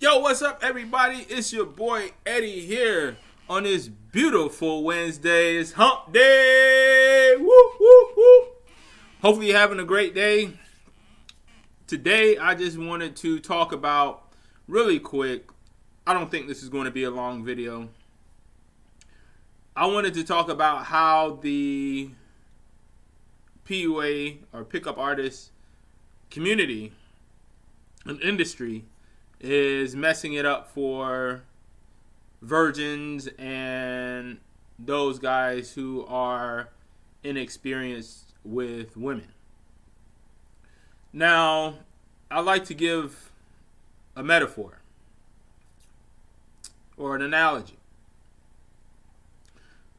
Yo, what's up, everybody? It's your boy Eddie here on this beautiful Wednesday. It's hump day. Woo, woo, woo. Hopefully you're having a great day. Today, I just wanted to talk about, really quick, I don't think this is going to be a long video. I wanted to talk about how the PUA, or pickup artist community and industry, is messing it up for virgins and those guys who are inexperienced with women. Now, I like to give a metaphor or an analogy.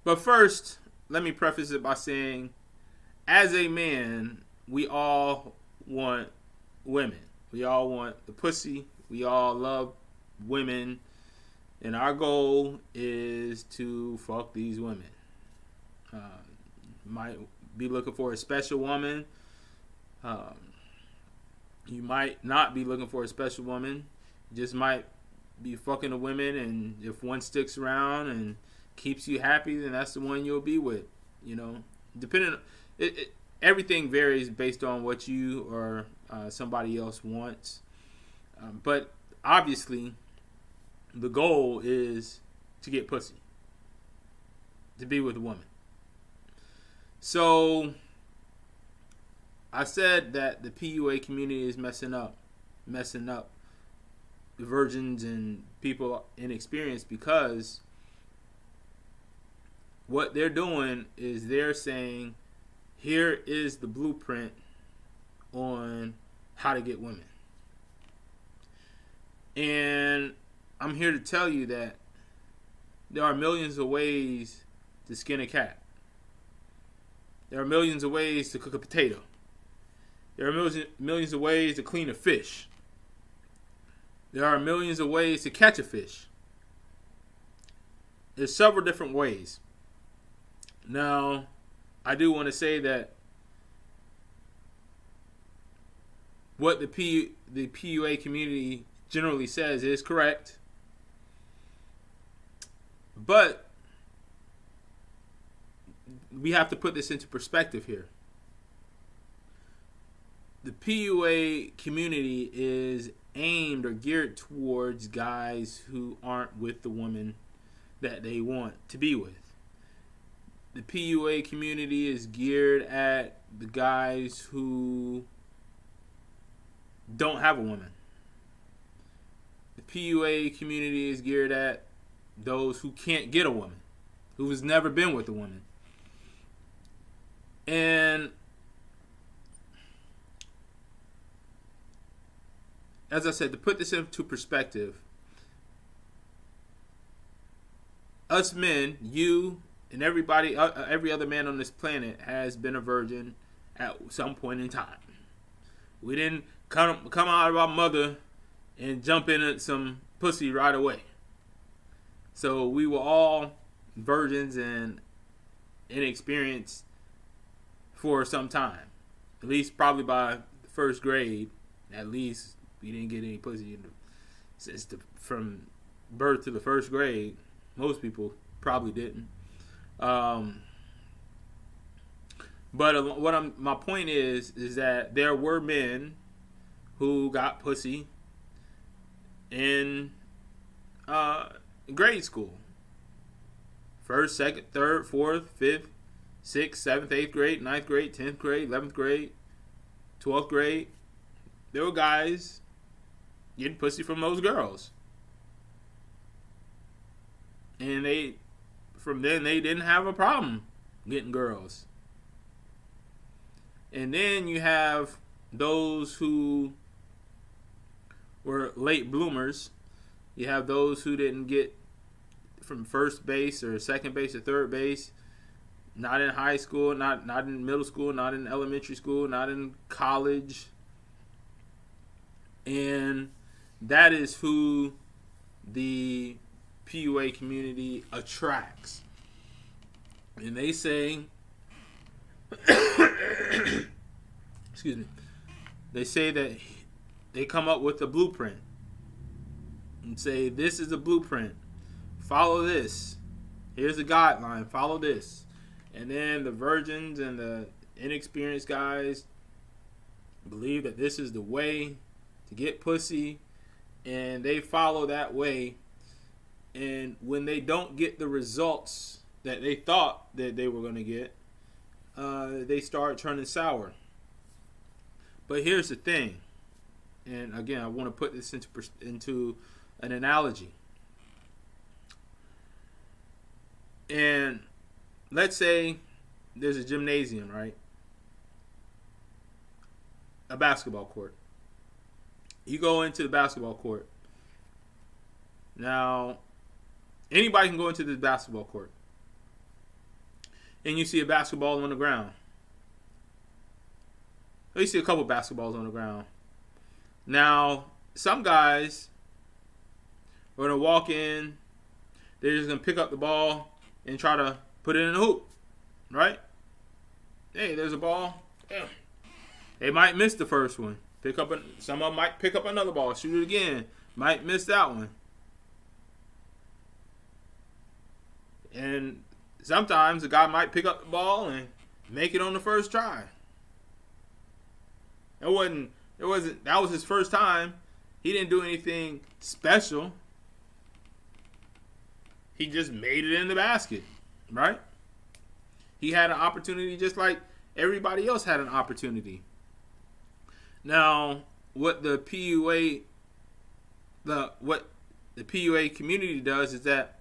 But first, let me preface it by saying, as a man, we all want women. We all want the pussy. We all love women, and our goal is to fuck these women. Might be looking for a special woman. You might not be looking for a special woman. You just might be fucking the women, and if one sticks around and keeps you happy, then that's the one you'll be with. You know, depending, everything varies based on what you or somebody else wants. But obviously, the goal is to get pussy, to be with a woman. So, I said that the PUA community is messing up virgins and people inexperienced, because what they're doing is they're saying, here is the blueprint on how to get women. And I'm here to tell you that there are millions of ways to skin a cat. There are millions of ways to cook a potato. There are millions of ways to clean a fish. There are millions of ways to catch a fish. There's several different ways. Now, I do want to say that what the PUA community generally says is correct, but we have to put this into perspective here. The PUA community is aimed or geared towards guys who aren't with the woman that they want to be with. The PUA community is geared at the guys who don't have a woman. The PUA community is geared at those who can't get a woman, who has never been with a woman. And as I said, to put this into perspective, us men, you and everybody, every other man on this planet has been a virgin at some point in time. We didn't come out of our mother and jump into some pussy right away. So we were all virgins and inexperienced for some time. At least probably by the first grade. At least we didn't get any pussy from birth to the first grade. Most people probably didn't. But my point is that there were men who got pussy in grade school. First, second, third, fourth, fifth, sixth, seventh, eighth grade, ninth grade, 10th grade, 11th grade, 12th grade. There were guys getting pussy from those girls. And from then they didn't have a problem getting girls. And then you have those who were late bloomers. You have those who didn't get from first base or second base or third base, not in high school, not in middle school, not in elementary school, not in college. And that is who the PUA community attracts. And they say, excuse me, they say that they come up with a blueprint. and say, this is the blueprint. Follow this. Here's the guideline. Follow this. And then the virgins and the inexperienced guys believe that this is the way to get pussy, and they follow that way. And when they don't get the results that they thought that they were going to get, they start turning sour. But here's the thing, and again, I want to put this into an analogy. And let's say there's a gymnasium, right? A basketball court. You go into the basketball court. Now, anybody can go into this basketball court. And you see a basketball on the ground. Or you see a couple basketballs on the ground. Now, some guys are going to walk in. They're just going to pick up the ball and try to put it in the hoop. Right? Hey, there's a ball. Yeah. They might miss the first one. Some of them might pick up another ball, shoot it again. Might miss that one. And sometimes the guy might pick up the ball and make it on the first try. That was his first time. He didn't do anything special. He just made it in the basket, right? He had an opportunity just like everybody else had an opportunity. Now, what the PUA community does is that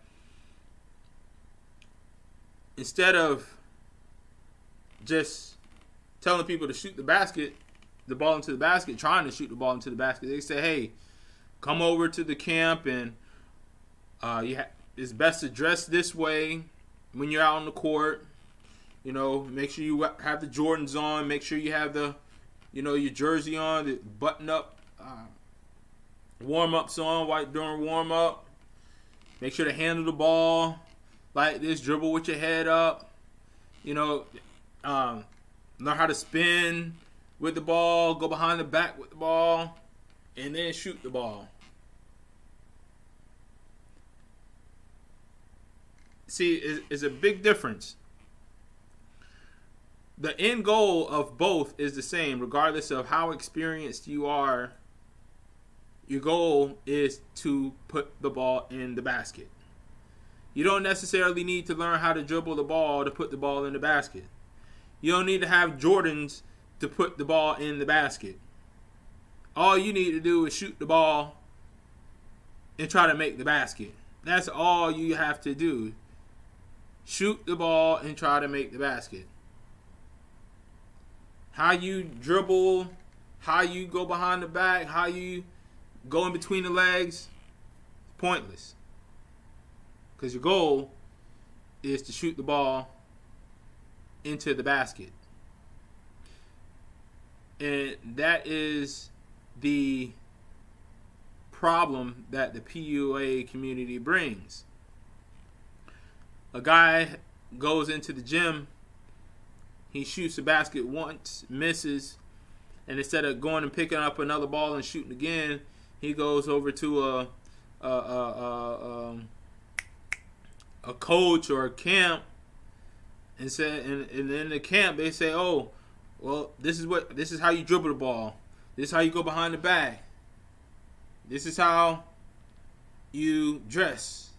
instead of just telling people to shoot the ball into the basket, trying to shoot the ball into the basket, they say, hey, come over to the camp and it's best to dress this way when you're out on the court. You know, make sure you have the Jordans on. Make sure you have your jersey on, the button-up warm-ups on during warm-up. Make sure to handle the ball like this. Dribble with your head up. Learn how to spin with the ball. Go behind the back with the ball. And then shoot the ball. See, it's a big difference. The end goal of both is the same, regardless of how experienced you are. Your goal is to put the ball in the basket. You don't necessarily need to learn how to dribble the ball to put the ball in the basket. You don't need to have Jordans to put the ball in the basket. All you need to do is shoot the ball and try to make the basket. That's all you have to do. Shoot the ball and try to make the basket. How you dribble, how you go behind the back, how you go in between the legs, pointless. Because your goal is to shoot the ball into the basket. And that is the problem that the PUA community brings. A guy goes into the gym, he shoots the basket once, misses, and instead of going and picking up another ball and shooting again, he goes over to a coach or a camp and said, and in the camp they say, oh, well, this is how you dribble the ball. This is how you go behind the back. This is how you dress.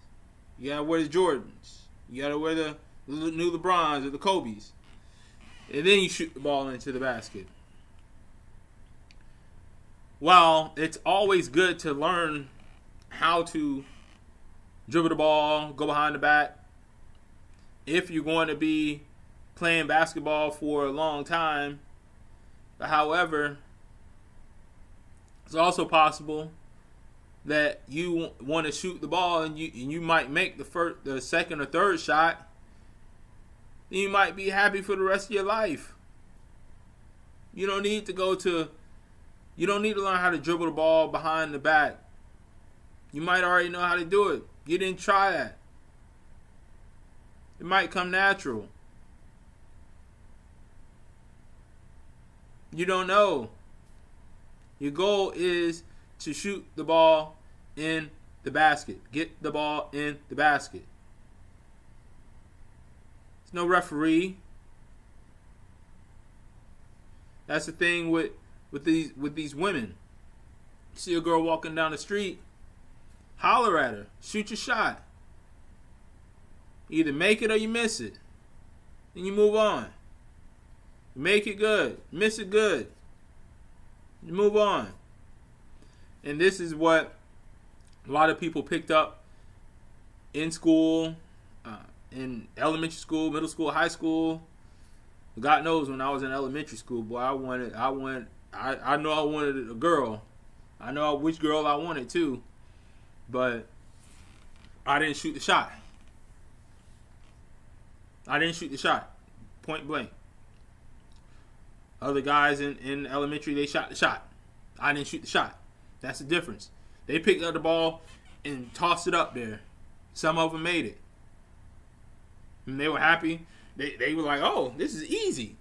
You gotta wear the Jordans. You gotta wear the new LeBrons or the Kobe's. And then you shoot the ball into the basket. While it's always good to learn how to dribble the ball, go behind the back, if you're going to be playing basketball for a long time. However, it's also possible that you want to shoot the ball and you might make the second or third shot. Then you might be happy for the rest of your life. You don't need to learn how to dribble the ball behind the back. You might already know how to do it. You didn't try that. It might come natural. You don't know. Your goal is to shoot the ball in the basket. Get the ball in the basket. There's no referee. That's the thing with these women. You see a girl walking down the street, holler at her, shoot your shot. Either make it or you miss it. Then you move on. Make it good. Miss it good. You move on. And this is what a lot of people picked up in school, in elementary school, middle school, high school. God knows when I was in elementary school, boy, I know I wanted a girl. I know which girl I wanted too, but I didn't shoot the shot. I didn't shoot the shot, point blank. Other guys in elementary, they shot the shot. I didn't shoot the shot. That's the difference. They picked up the ball and tossed it up there. Some of them made it. And they were happy. They were like, oh, this is easy.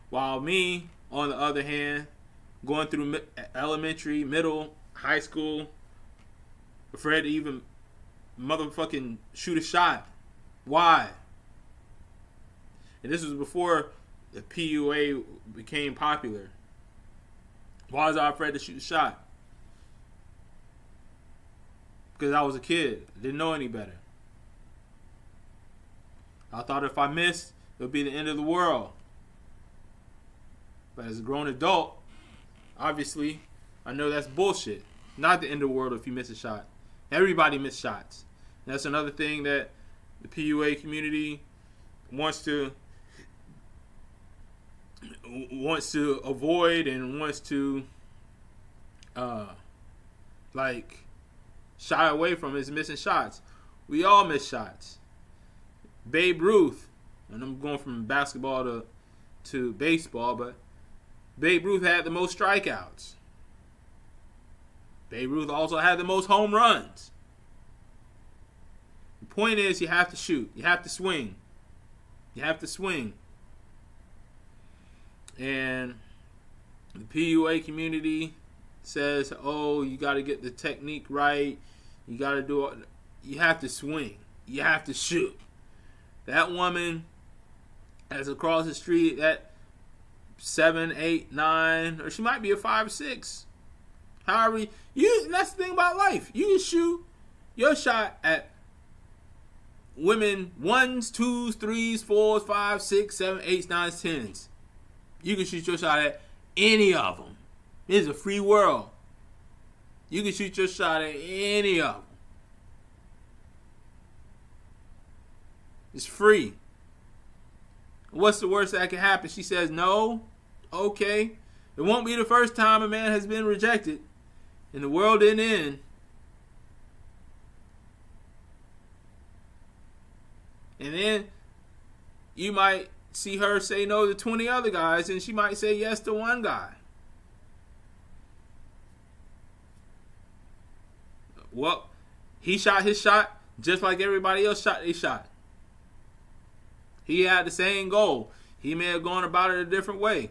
While me, on the other hand, going through elementary, middle, high school, afraid to even motherfucking shoot a shot. Why? And this was before the PUA became popular. Why was I afraid to shoot a shot? Because I was a kid. Didn't know any better. I thought if I missed, it would be the end of the world. But as a grown adult, obviously, I know that's bullshit. Not the end of the world if you miss a shot. Everybody misses shots. And that's another thing that the PUA community wants to avoid and wants to shy away from is missing shots. We all miss shots. Babe Ruth, and I'm going from basketball to baseball, but Babe Ruth had the most strikeouts. Babe Ruth also had the most home runs. The point is, you have to shoot. You have to swing. You have to swing. And the PUA community says, oh, you got to get the technique right. You got to do it. You have to swing. You have to shoot. That woman that's across the street at 7, 8, 9, or she might be a 5, 6. However, and that's the thing about life. You can shoot your shot at women 1s, 2s, 3s, 4s, 5s, 6s, 7s, 8s, 9s, 10s. You can shoot your shot at any of them. It's a free world. You can shoot your shot at any of them. It's free. What's the worst that can happen? She says no. Okay. It won't be the first time a man has been rejected. And the world didn't end. And then you might see her say no to 20 other guys, and she might say yes to one guy. Well, he shot his shot just like everybody else shot their shot. He had the same goal. He may have gone about it a different way.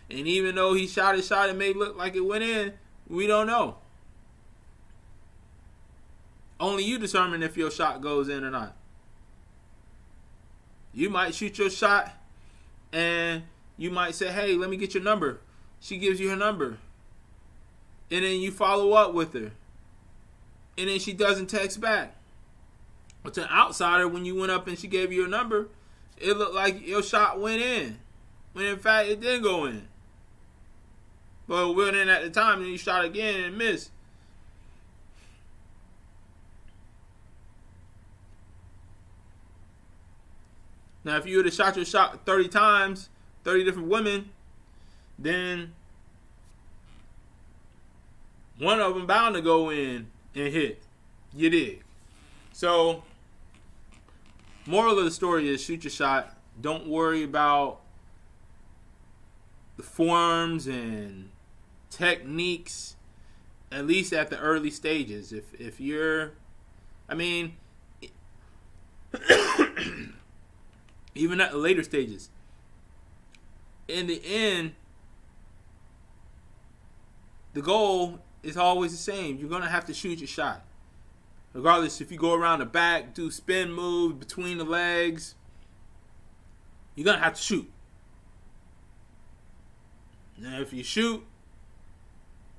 And even though he shot his shot, it may look like it went in. We don't know. Only you determine if your shot goes in or not. You might shoot your shot and you might say, hey, let me get your number. She gives you her number. And then you follow up with her. And then she doesn't text back. But to an outsider, when you went up and she gave you your number, it looked like your shot went in. When in fact it didn't go in. But it went in at the time and you shot again and missed. Now if you would have shot your shot 30 times, 30 different women, then one of them bound to go in and hit. You dig? So, moral of the story is shoot your shot. Don't worry about the forms and techniques, at least at the early stages. If you're, I mean, even at the later stages, in the end, the goal is always the same. You're going to have to shoot your shot. regardless if you go around the back, do spin moves between the legs, you're going to have to shoot. Now, if you shoot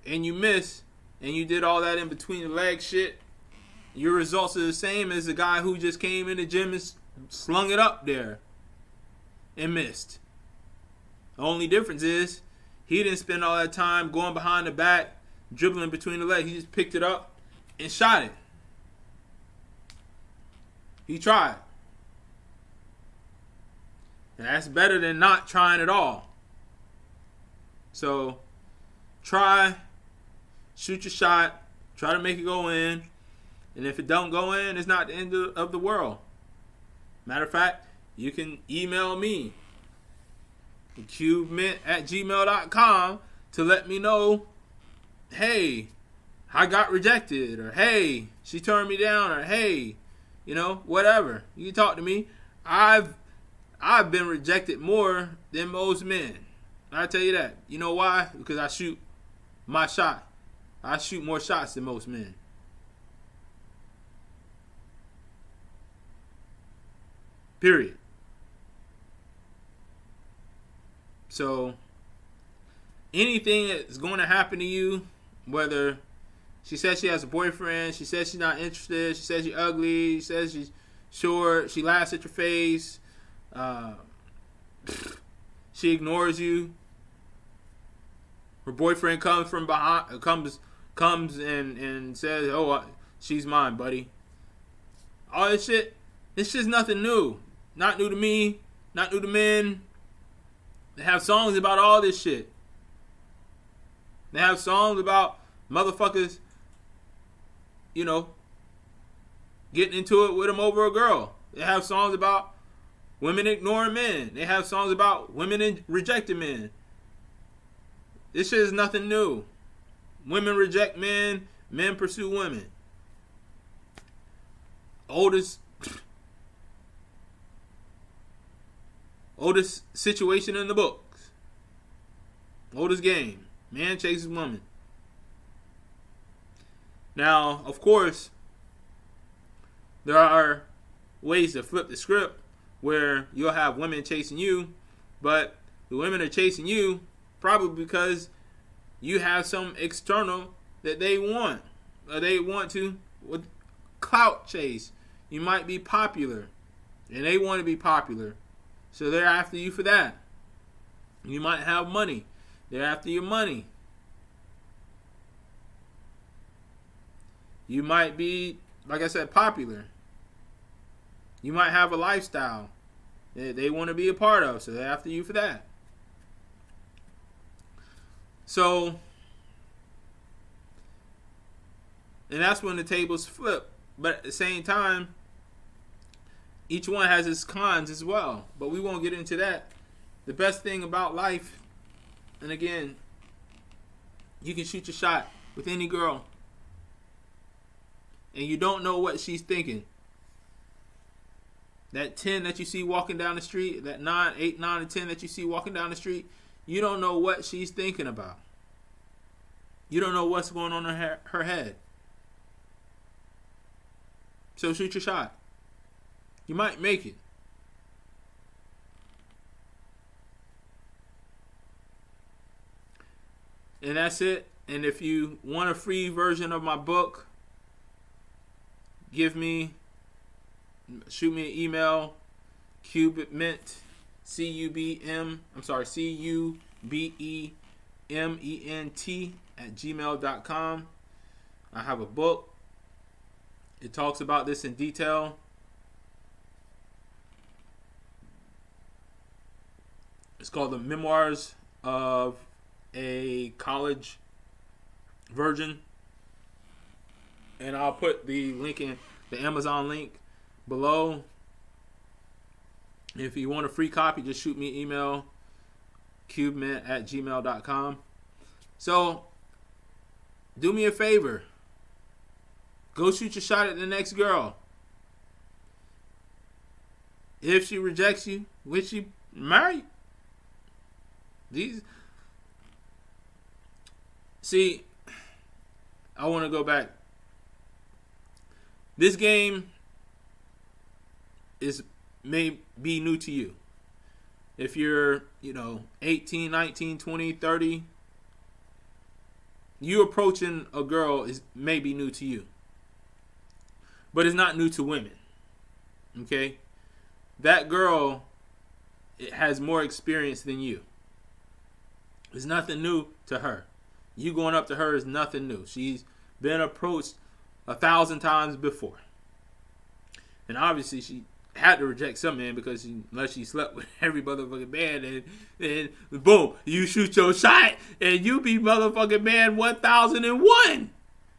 and you miss and you did all that in between the leg shit, your results are the same as the guy who just came in the gym and slung it up there and missed. The only difference is he didn't spend all that time going behind the back, dribbling between the legs. He just picked it up and shot it. He tried. And that's better than not trying at all. So try, shoot your shot, try to make it go in. And if it don't go in, it's not the end of the world. Matter of fact, you can email me, cubemint@gmail.com, to let me know, hey, I got rejected, or hey, she turned me down, or hey, you know, whatever. You can talk to me. I've been rejected more than most men. I tell you that. You know why? Because I shoot my shot. I shoot more shots than most men. Period. So anything that's going to happen to you, whether she says she has a boyfriend, she says she's not interested, she says you're ugly, she says she's short, she laughs at your face, she ignores you, her boyfriend comes from behind, comes and says, oh, she's mine, buddy. All this shit, it's just nothing new. Not new to me, not new to men. They have songs about all this shit. They have songs about motherfuckers, you know, getting into it with them over a girl. They have songs about women ignoring men. They have songs about women rejecting men. This shit is nothing new. Women reject men, men pursue women. Oldest situation in the books. Oldest game. Man chases woman. Now, of course, there are ways to flip the script where you'll have women chasing you, but the women are chasing you probably because you have some external that they want. Or they want to with clout chase. You might be popular, and they want to be popular. So they're after you for that. You might have money. They're after your money. You might be, like I said, popular. You might have a lifestyle that they want to be a part of. So they're after you for that. So, and that's when the tables flip. But at the same time, each one has its cons as well, but we won't get into that. The best thing about life, and again, you can shoot your shot with any girl, and you don't know what she's thinking. That 10 that you see walking down the street, that 8, 9, and 10 that you see walking down the street, you don't know what she's thinking about. You don't know what's going on in her head. So shoot your shot. You might make it. And that's it. And if you want a free version of my book, shoot me an email, cubemint, cubement@gmail.com. I have a book. It talks about this in detail. It's called The Memoirs of a College Virgin. And I'll put the link in, the Amazon link below. If you want a free copy, just shoot me an email, cubement@gmail.com. So, do me a favor. Go shoot your shot at the next girl. If she rejects you, which she marry. See, I want to go back. This game may be new to you. If you're, 18, 19, 20, 30, you approaching a girl may be new to you. But it's not new to women. Okay? That girl has more experience than you. It's nothing new to her. You going up to her is nothing new. She's been approached 1,000 times before. And obviously she had to reject some man because unless she slept with every motherfucking man, and boom, you shoot your shot and you be motherfucking man 1,001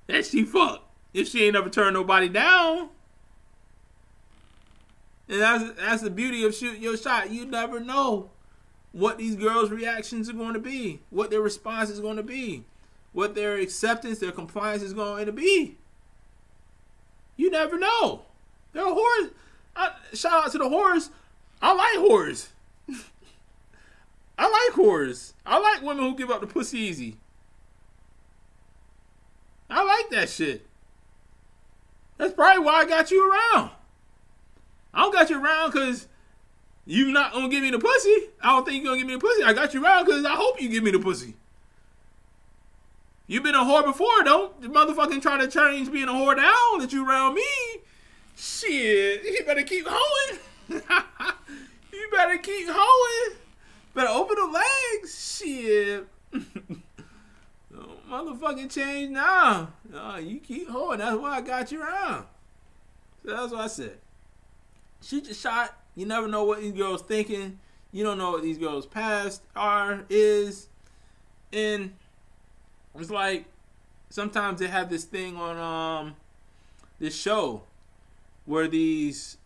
that she fucked. If she ain't ever turned nobody down. And that's the beauty of shooting your shot. You never know what these girls' reactions are going to be, what their response is going to be, what their acceptance, their compliance is going to be. You never know. They're whores. Shout out to the whores. I like whores. I like whores. I like women who give up the pussy easy. I like that shit. That's probably why I got you around. I don't got you around because you not going to give me the pussy. I don't think you're going to give me the pussy. I got you around because I hope you give me the pussy. You been a whore before. Don't motherfucking try to change being a whore now that you around me. Shit. You better keep hoeing. You better keep hoeing. Better open the legs. Shit. Don't motherfucking change now. No, you keep hoeing. That's why I got you around. So that's what I said. Shoot your shot. You never know what these girls thinking. You don't know what these girls' past is. And it's like sometimes they have this thing on this show where these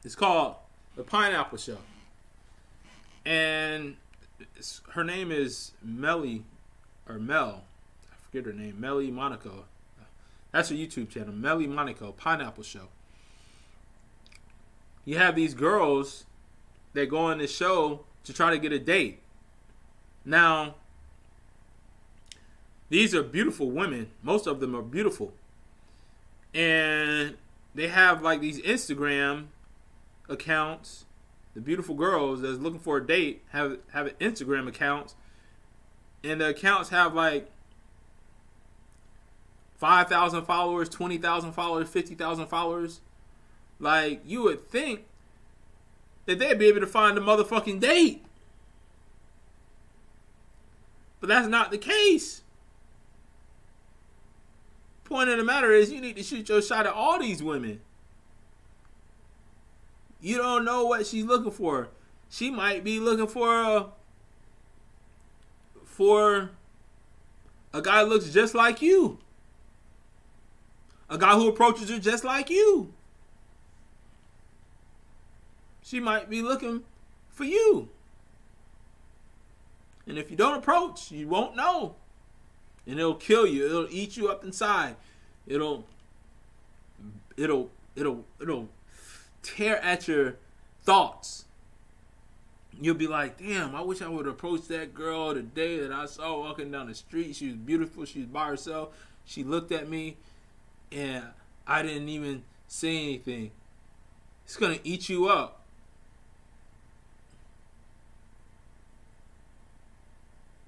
it's called The Pineapple Show. And her name is Melly or Mel. I forget her name. Melly Monaco. That's her YouTube channel, Melly Monaco, Pineapple Show. You have these girls that go on this show to try to get a date. Now, these are beautiful women. Most of them are beautiful. And they have like these Instagram accounts. The beautiful girls that's looking for a date have Instagram accounts. And the accounts have like 5,000 followers, 20,000 followers, 50,000 followers. Like, you would think that they'd be able to find a motherfucking date. But that's not the case. Point of the matter is you need to shoot your shot at all these women. You don't know what she's looking for. She might be looking for a guy who looks just like you. A guy who approaches her just like you. She might be looking for you. And if you don't approach, you won't know. And it'll kill you. It'll eat you up inside. It'll tear at your thoughts. You'll be like, damn, I wish I would have approached that girl the day that I saw walking down the street. She was beautiful. She was by herself. She looked at me. And I didn't even say anything. It's going to eat you up.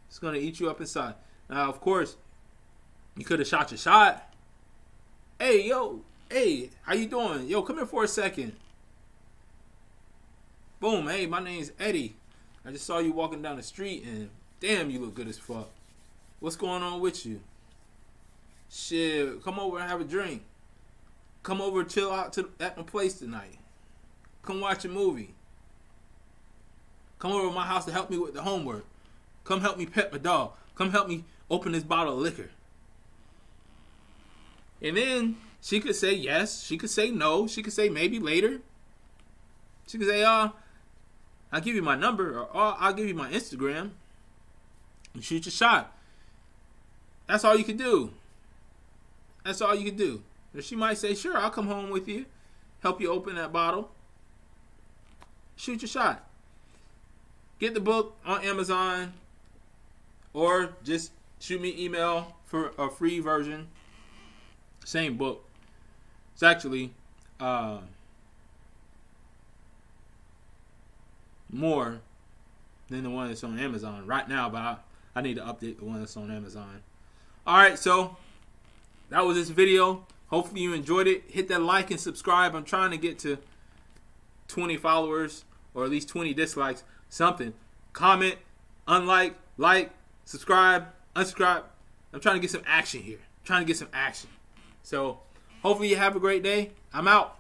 It's going to eat you up inside. Now, of course, you could have shot your shot. Hey, yo. Hey, how you doing? Yo, come here for a second. Boom. Hey, my name's Eddie. I just saw you walking down the street and damn, you look good as fuck. What's going on with you? Shit, come over and have a drink. Come over and chill out at my place tonight. Come watch a movie. Come over to my house to help me with the homework. Come help me pet my dog. Come help me open this bottle of liquor. And then she could say yes. She could say no. She could say maybe later. She could say, I'll give you my number, or I'll give you my Instagram. And shoot your shot. That's all you can do. That's all you can do. Or she might say, sure, I'll come home with you. Help you open that bottle. Shoot your shot. Get the book on Amazon. Or just shoot me an email for a free version. Same book. It's actually more than the one that's on Amazon right now, but I need to update the one that's on Amazon. Alright, so that was this video. Hopefully you enjoyed it. Hit that like and subscribe. I'm trying to get to 20 followers or at least 20 dislikes. Something. Comment, unlike, like, subscribe, unsubscribe. I'm trying to get some action here. I'm trying to get some action. So hopefully you have a great day. I'm out.